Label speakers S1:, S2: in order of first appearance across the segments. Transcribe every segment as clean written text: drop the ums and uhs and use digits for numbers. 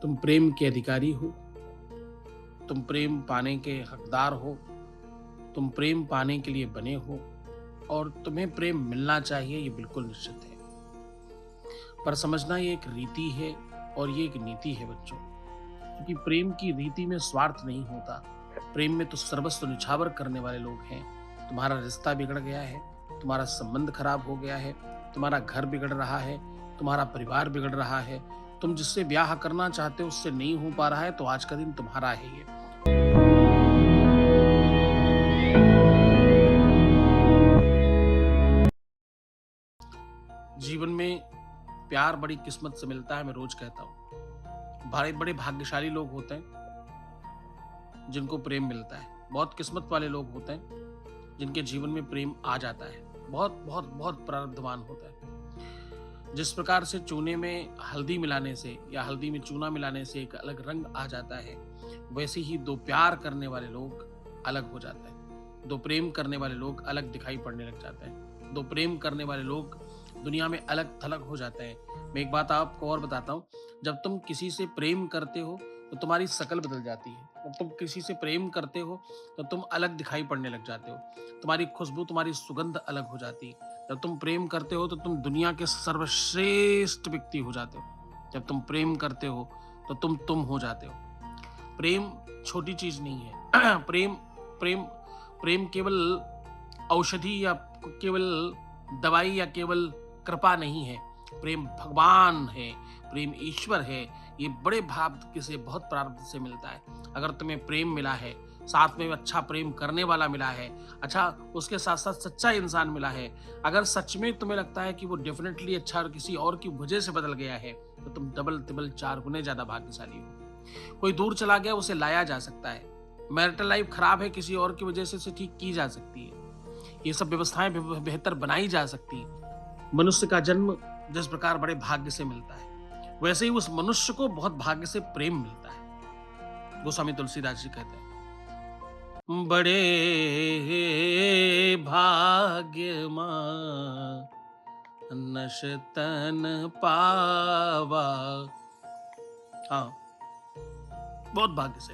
S1: तुम प्रेम के अधिकारी हो, तुम प्रेम पाने के हकदार हो, तुम प्रेम पाने के लिए बने हो और तुम्हें प्रेम मिलना चाहिए, ये बिल्कुल निश्चित है। पर समझना ये एक रीति है और ये एक नीति है बच्चों, क्योंकि प्रेम की रीति में स्वार्थ नहीं होता। प्रेम में तो सर्वस्व निछावर करने वाले लोग हैं। तुम्हारा रिश्ता बिगड़ गया है, तुम्हारा संबंध खराब हो गया है, तुम्हारा घर बिगड़ रहा है, तुम्हारा परिवार बिगड़ रहा है, तुम जिससे ब्याह करना चाहते हो उससे नहीं हो पा रहा है, तो आज का दिन तुम्हारा है ये। जीवन में प्यार बड़ी किस्मत से मिलता है, मैं रोज कहता हूँ। बड़े बड़े भाग्यशाली लोग होते हैं जिनको प्रेम मिलता है। बहुत किस्मत वाले लोग होते हैं जिनके जीवन में प्रेम आ जाता है। बहुत बहुत बहुत प्रारब्धवान होता है। जिस प्रकार से चूने में हल्दी मिलाने से या हल्दी में चूना मिलाने से एक अलग रंग आ जाता है, वैसे ही दो प्यार करने वाले लोग अलग हो जाते हैं। दो प्रेम करने वाले लोग अलग दिखाई पड़ने लग जाते हैं। दो प्रेम करने वाले लोग दुनिया में अलग थलग हो जाते हैं। मैं एक बात आपको और बताता हूँ, जब तुम किसी से प्रेम करते हो तो तुम्हारी शक्ल बदल जाती है। जब तुम किसी से प्रेम करते हो तो तुम अलग दिखाई पड़ने लग जाते हो। तुम्हारी खुशबू, तुम्हारी सुगंध अलग हो जाती है। जब तुम प्रेम करते हो तो तुम दुनिया के सर्वश्रेष्ठ व्यक्ति हो जाते हो। जब तुम प्रेम करते हो तो तुम हो जाते हो। प्रेम छोटी चीज नहीं है। प्रेम प्रेम प्रेम केवल औषधि या केवल दवाई या केवल कृपा नहीं है। प्रेम भगवान है, प्रेम ईश्वर है। ये बड़े भाग्य से, बहुत प्रारब्ध से मिलता है। अगर तुम्हें प्रेम मिला है, साथ में अच्छा प्रेम करने वाला मिला है, अच्छा उसके साथ साथ सच्चा इंसान मिला है, अगर सच में तुम्हें लगता है कि वो डेफिनेटली अच्छा और किसी और की वजह से बदल गया है, तो तुम डबल तिबल 4 गुने ज्यादा भाग्यशाली हो। कोई दूर चला गया, उसे लाया जा सकता है। मैरिटल लाइफ खराब है, किसी और की वजह से इसे ठीक की जा सकती है। ये सब व्यवस्थाएं बेहतर बनाई जा सकती है। मनुष्य का जन्म जिस प्रकार बड़े भाग्य से मिलता है, वैसे ही उस मनुष्य को बहुत भाग्य से प्रेम मिलता है। गोस्वामी तुलसीदास जी कहते हैं, बड़े भाग्य मां नशतन पावा। हाँ, बहुत भाग्य से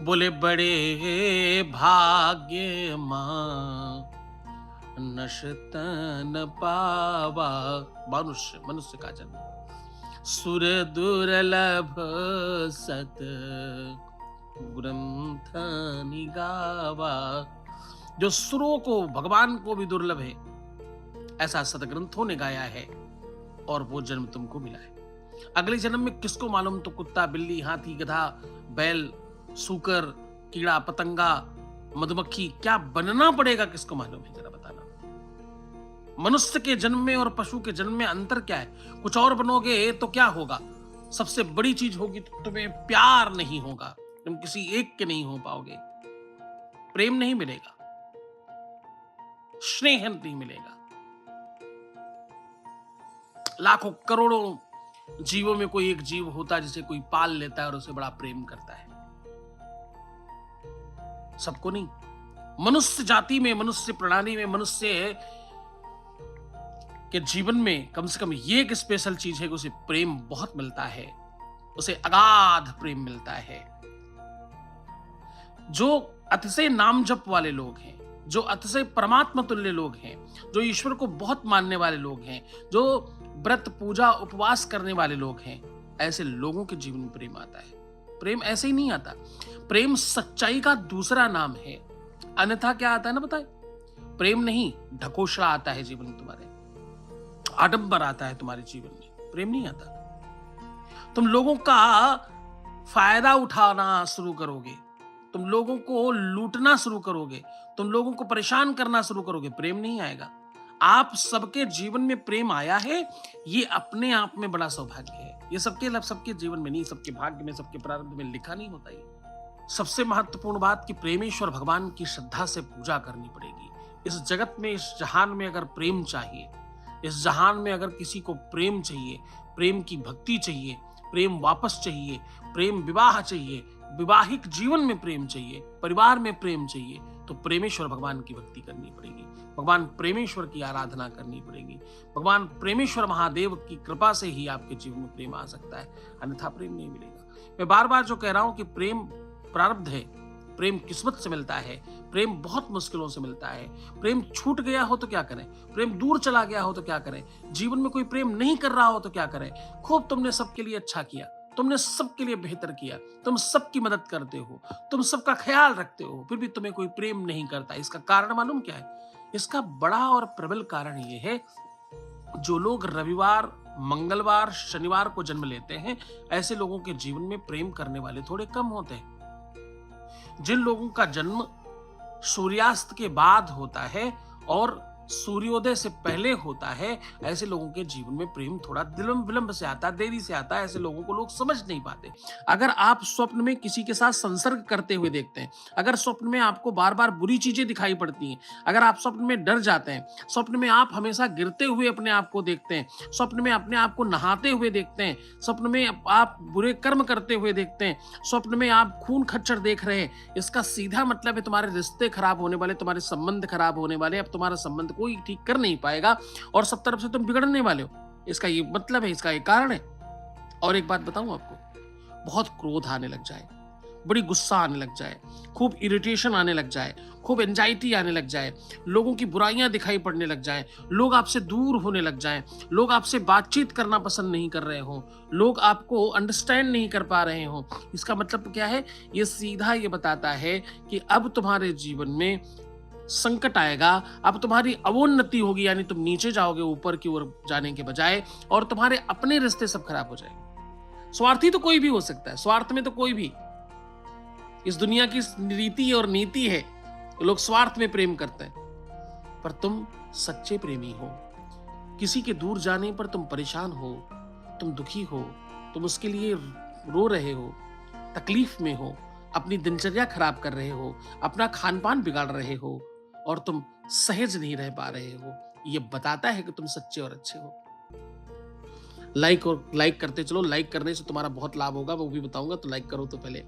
S1: बोले, बड़े भाग्य मां नशतन पावा। मनुष्य मनुष्य का जन्म, सुर दुर्लभ सत ग्रंथ निगावा। जो सुरों को, भगवान को भी दुर्लभ है, ऐसा सदग्रंथों ने गाया है और वो जन्म तुमको मिला है। अगले जन्म में किसको मालूम, तो कुत्ता, बिल्ली, हाथी, गधा, बैल, सूकर, कीड़ा, पतंगा, मधुमक्खी क्या बनना पड़ेगा, किसको मालूम है, जरा बताना। मनुष्य के जन्म में और पशु के जन्म में अंतर क्या है? कुछ और बनोगे तो क्या होगा? सबसे बड़ी चीज होगी तो तुम्हें प्यार नहीं होगा, तुम किसी एक के नहीं हो पाओगे। प्रेम नहीं मिलेगा, स्नेह नहीं मिलेगा। लाखों करोड़ों जीवों में कोई एक जीव होता है जिसे कोई पाल लेता है और उसे बड़ा प्रेम करता है। सबको नहीं। मनुष्य जाति में, मनुष्य प्रणाली में, मनुष्य के जीवन में कम से कम ये एक स्पेशल चीज है कि उसे प्रेम बहुत मिलता है, उसे अगाध प्रेम मिलता है। जो अतिशय नाम जप वाले लोग हैं, जो अतिशय परमात्मा तुल्य लोग हैं, जो ईश्वर को बहुत मानने वाले लोग हैं, जो व्रत पूजा उपवास करने वाले लोग हैं, ऐसे लोगों के जीवन में प्रेम आता है। प्रेम ऐसे ही नहीं आता। प्रेम सच्चाई का दूसरा नाम है। अन्यथा क्या आता है ना, बताए? प्रेम नहीं, ढकोसला आता है जीवन में तुम्हारे, आडंबर आता है तुम्हारे जीवन में, प्रेम नहीं आता। तुम लोगों का फायदा उठाना शुरू करोगे, तुम लोगों को लूटना शुरू करोगे, तुम लोगों को परेशान करना शुरू करोगे, प्रेम नहीं आएगा। आप सबके जीवन में प्रेम आया है, ये अपने आप में बड़ा सौभाग्य है। ये सबके जीवन में नहीं, सबके भाग्य में, सबके प्रारब्ध में लिखा नहीं होता। ये सबसे महत्वपूर्ण बात कि प्रेमेश्वर भगवान की श्रद्धा से पूजा करनी पड़ेगी। इस जगत में, इस जहान में अगर प्रेम चाहिए, इस जहान में अगर किसी को प्रेम चाहिए, प्रेम की भक्ति चाहिए, प्रेम वापस चाहिए, प्रेम विवाह चाहिए, वैवाहिक जीवन में प्रेम चाहिए, परिवार में प्रेम चाहिए, तो प्रेमेश्वर भगवान की भक्ति करनी पड़ेगी, भगवान प्रेमेश्वर की आराधना करनी पड़ेगी। भगवान प्रेमेश्वर महादेव की कृपा से ही आपके जीवन में प्रेम आ सकता है, अन्यथा प्रेम नहीं मिलेगा। मैं बार बार जो कह रहा हूं कि प्रेम प्रारब्ध है, प्रेम किस्मत से मिलता है, प्रेम बहुत मुश्किलों से मिलता है। प्रेम छूट गया हो तो क्या करें, प्रेम दूर चला गया हो तो क्या करें, जीवन में कोई प्रेम नहीं कर रहा हो तो क्या करें। खूब तुमने सबके लिए अच्छा किया, तुमने सबके लिए बेहतर किया, तुम सबकी मदद करते हो, तुम सबका ख्याल रखते हो, फिर भी तुम्हें कोई प्रेम नहीं करता। इसका कारण मालूम क्या है? इसका बड़ा और प्रबल कारण यह है, जो लोग रविवार, मंगलवार, शनिवार को जन्म लेते हैं, ऐसे लोगों के जीवन में प्रेम करने वाले थोड़े कम होते हैं। जिन लोगों का जन्म सूर्यास्त के बाद होता है और सूर्योदय से पहले होता है, ऐसे लोगों के जीवन में प्रेम थोड़ा विलंब से आता है, देरी से आता है। ऐसे लोगों को लोग समझ नहीं पाते। अगर आप स्वप्न में किसी के साथ संसर्ग करते हुए देखते हैं, अगर स्वप्न में आपको बार बार बुरी चीजें दिखाई पड़ती हैं, अगर आप स्वप्न में डर जाते हैं, स्वप्न में आप हमेशा गिरते हुए अपने आप को देखते हैं, स्वप्न में अपने आप को नहाते हुए देखते हैं, स्वप्न में आप बुरे कर्म करते हुए देखते हैं, स्वप्न में आप खून खच्चर देख रहे हैं, इसका सीधा मतलब है तुम्हारे रिश्ते खराब होने वाले, तुम्हारे संबंध खराब होने वाले। अब तुम्हारा संबंध कोई ठीक कर नहीं पाएगा और सब तरफ से तुम बिगड़ने वाले हो। इसका ये मतलब है, इसका ये कारण है। और एक बात बताऊं आपको, बहुत क्रोध आने लग जाए, बड़ी गुस्सा आने लग जाए, खूब इरिटेशन आने लग जाए, खूब एंजाइटी आने लग जाए, लोगों की बुराइयां दिखाई पड़ने लग जाए, लोग आपसे दूर होने लग जाए, लोग आपसे बातचीत करना पसंद नहीं कर रहे हो, लोग आपको अंडरस्टैंड नहीं कर पा रहे हो, इसका मतलब क्या है? ये सीधा ये बताता है कि अब तुम्हारे जीवन में संकट आएगा, अब तुम्हारी अवोन्नति होगी, यानी तुम नीचे जाओगे ऊपर की ओर जाने के बजाय, और तुम्हारे अपने रिश्ते सब खराब हो जाएंगे। स्वार्थी तो कोई भी हो सकता है, स्वार्थ में तो कोई भी, इस दुनिया की रीति और नीति है, लोग स्वार्थ में प्रेम करते हैं। पर तुम सच्चे प्रेमी हो, किसी के दूर जाने पर तुम परेशान हो, तुम दुखी हो, तुम उसके लिए रो रहे हो, तकलीफ में हो, अपनी दिनचर्या खराब कर रहे हो, अपना खान पान बिगाड़ रहे हो, और तुम सहज नहीं रह पा रहे हो, ये बताता है कि तुम सच्चे और अच्छे हो। लाइक करते चलो, लाइक करने से तुम्हारा बहुत लाभ होगा, वो भी बताऊंगा, तो लाइक करो। तो पहले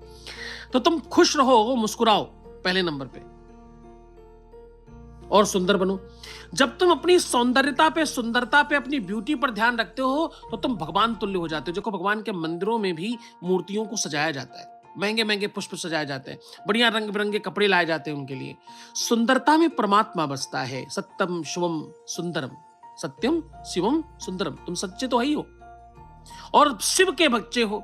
S1: तो तुम खुश रहो, मुस्कुराओ पहले नंबर पे, और सुंदर बनो। जब तुम अपनी सुंदरता पे, अपनी ब्यूटी पर ध्यान रखते हो, तो तुम भगवान तुल्य हो जाते हो। देखो, भगवान के मंदिरों में भी मूर्तियों को सजाया जाता है, महंगे महंगे पुष्प सजाए जाते हैं, बढ़िया रंग बिरंगे कपड़े लाए जाते हैं उनके लिए। सुंदरता में परमात्मा बसता है। सत्यम शिवम सुंदरम, सत्यम शिवम सुंदरम, तुम सच्चे तो ही हो और शिव के बच्चे हो,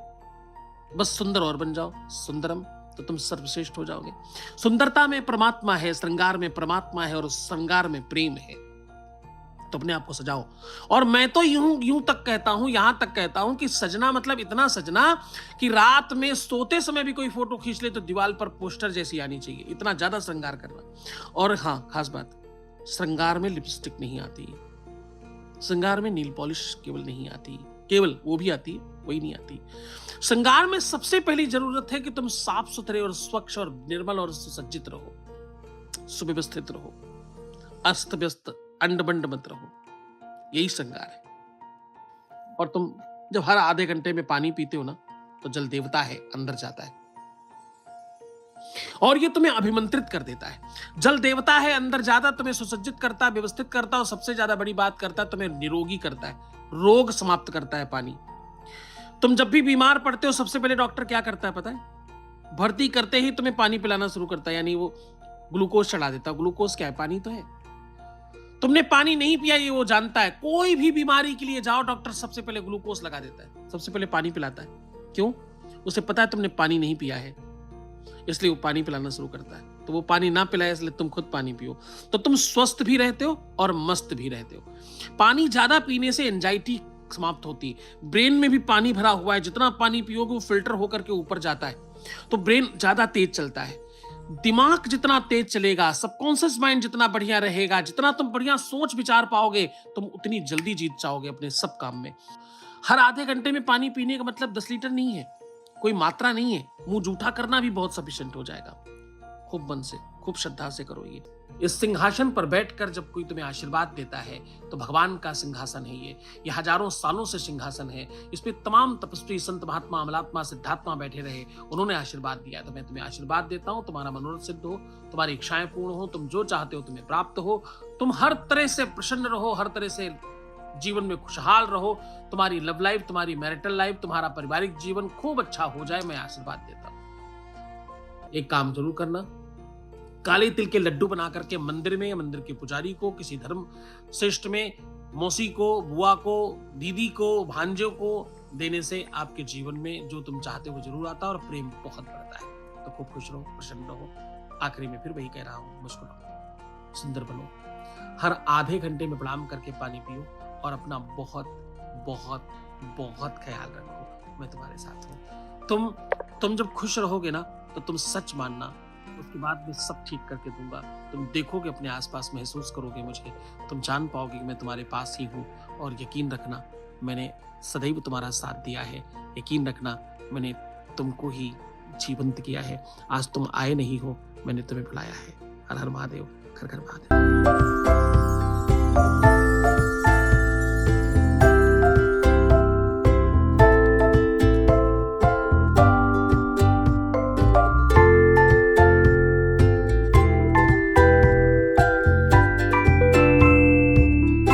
S1: बस सुंदर और बन जाओ, सुंदरम, तो तुम सर्वश्रेष्ठ हो जाओगे। सुंदरता में परमात्मा है, श्रृंगार में परमात्मा है, और श्रृंगार में प्रेम है। तो अपने आप को सजाओ। और मैं तो यूं तक कहता हूं, यहां तक कहता हूं कि सजना मतलब इतना सजना कि रात में सोते समय भी कोई फोटो खींच ले तो दीवार पर पोस्टर जैसी आनी चाहिए, इतना ज्यादा श्रृंगार करना। और हाँ, खास बात, श्रृंगार में लिपस्टिक नहीं आती, श्रृंगार में नील पॉलिश केवल नहीं आती, केवल वो भी आती है, वही नहीं आती। श्रृंगार में सबसे पहली जरूरत है कि तुम साफ सुथरे और स्वच्छ और निर्मल और सुसज्जित रहो, सुव्यवस्थित रहो, अस्त व्यस्त अंड बंड मत रहो, यही श्रृंगार है। और तुम जब हर आधे घंटे में पानी पीते हो ना, तो जल देवता है अंदर जाता है और ये तुम्हें अभिमंत्रित कर देता है। जल देवता है अंदर जाता, तुम्हें सुसज्जित करता, व्यवस्थित करता, और सबसे ज्यादा बड़ी बात करता है, तुम्हें निरोगी करता है, रोग समाप्त करता है पानी। तुम जब भी बीमार पड़ते हो, सबसे पहले डॉक्टर क्या करता है पता है? भर्ती करते ही तुम्हें पानी पिलाना शुरू करता है, यानी वो ग्लूकोज चढ़ा देता है। ग्लूकोज क्या है? पानी तो है। तुमने पानी नहीं पिया, ये वो जानता है। कोई भी बीमारी के लिए जाओ, डॉक्टर सबसे पहले ग्लूकोज लगा देता है, सबसे पहले पानी पिलाता है। क्यों? उसे पता है तुमने पानी नहीं पिया है, इसलिए वो पानी पिलाना शुरू करता है। तो वो पानी ना पिलाए, इसलिए तुम खुद पानी पियो, तो तुम स्वस्थ भी रहते हो और मस्त भी रहते हो। पानी ज्यादा पीने से एंजाइटी समाप्त होती है। ब्रेन में भी पानी भरा हुआ है, जितना पानी पियोगे वो फिल्टर होकर के ऊपर जाता है, तो ब्रेन ज्यादा तेज चलता है। दिमाग जितना तेज चलेगा, सबकॉन्शियस माइंड जितना बढ़िया रहेगा, जितना तुम बढ़िया सोच विचार पाओगे, तुम उतनी जल्दी जीत जाओगे अपने सब काम में। हर आधे घंटे में पानी पीने का मतलब 10 लीटर नहीं है, कोई मात्रा नहीं है। मुंह जूठा करना भी बहुत सफिशिएंट हो जाएगा। खूब मन से, खूब श्रद्धा से करो ये। इस सिंहासन पर बैठकर जब कोई तुम्हें आशीर्वाद देता है तो भगवान का सिंहासन है ये हजारों सालों से सिंहासन है। इस पे तमाम तपस्वी, संत, महात्मा, अमलात्मा, सिद्धात्मा बैठे रहे, उन्होंने आशीर्वाद दिया है। तो मैं तुम्हें आशीर्वाद देता हूं, तुम्हारा मनोरथ सिद्ध हो, तुम्हारी इच्छाएं पूर्ण हो, तुम जो चाहते हो तुम्हें प्राप्त हो, तुम हर तरह से प्रसन्न रहो, हर तरह से जीवन में खुशहाल रहो, तुम्हारी लव लाइफ, तुम्हारी मैरिटल लाइफ, तुम्हारा पारिवारिक जीवन खूब अच्छा हो जाए, मैं आशीर्वाद देता हूं। एक काम जरूर करना, काले तिल के लड्डू बना करके मंदिर में, मंदिर के पुजारी को, किसी धर्म श्रेष्ठ में, मौसी को, बुआ को, दीदी को, भांजों को देने से आपके जीवन में जो तुम चाहते हो जरूर आता है और प्रेम बहुत बढ़ता है। तो खूब खुश रहो, प्रसन्न रहो। आखिरी में फिर वही कह रहा हूं, मुस्कुराओ, सुंदर बनो, हर आधे घंटे में प्रणाम करके पानी पियो और अपना बहुत बहुत बहुत ख्याल रखो। मैं तुम्हारे साथ हूं। तुम जब खुश रहोगे ना तो तुम सच मानना, उसके बाद मैं सब ठीक करके दूंगा। तुम देखोगे अपने आसपास, महसूस करोगे मुझे, तुम जान पाओगे कि मैं तुम्हारे पास ही हूँ। और यकीन रखना, मैंने सदैव तुम्हारा साथ दिया है। यकीन रखना, मैंने तुमको ही जीवंत किया है। आज तुम आए नहीं हो, मैंने तुम्हें बुलाया है। हर हर महादेव, घर घर महादेव।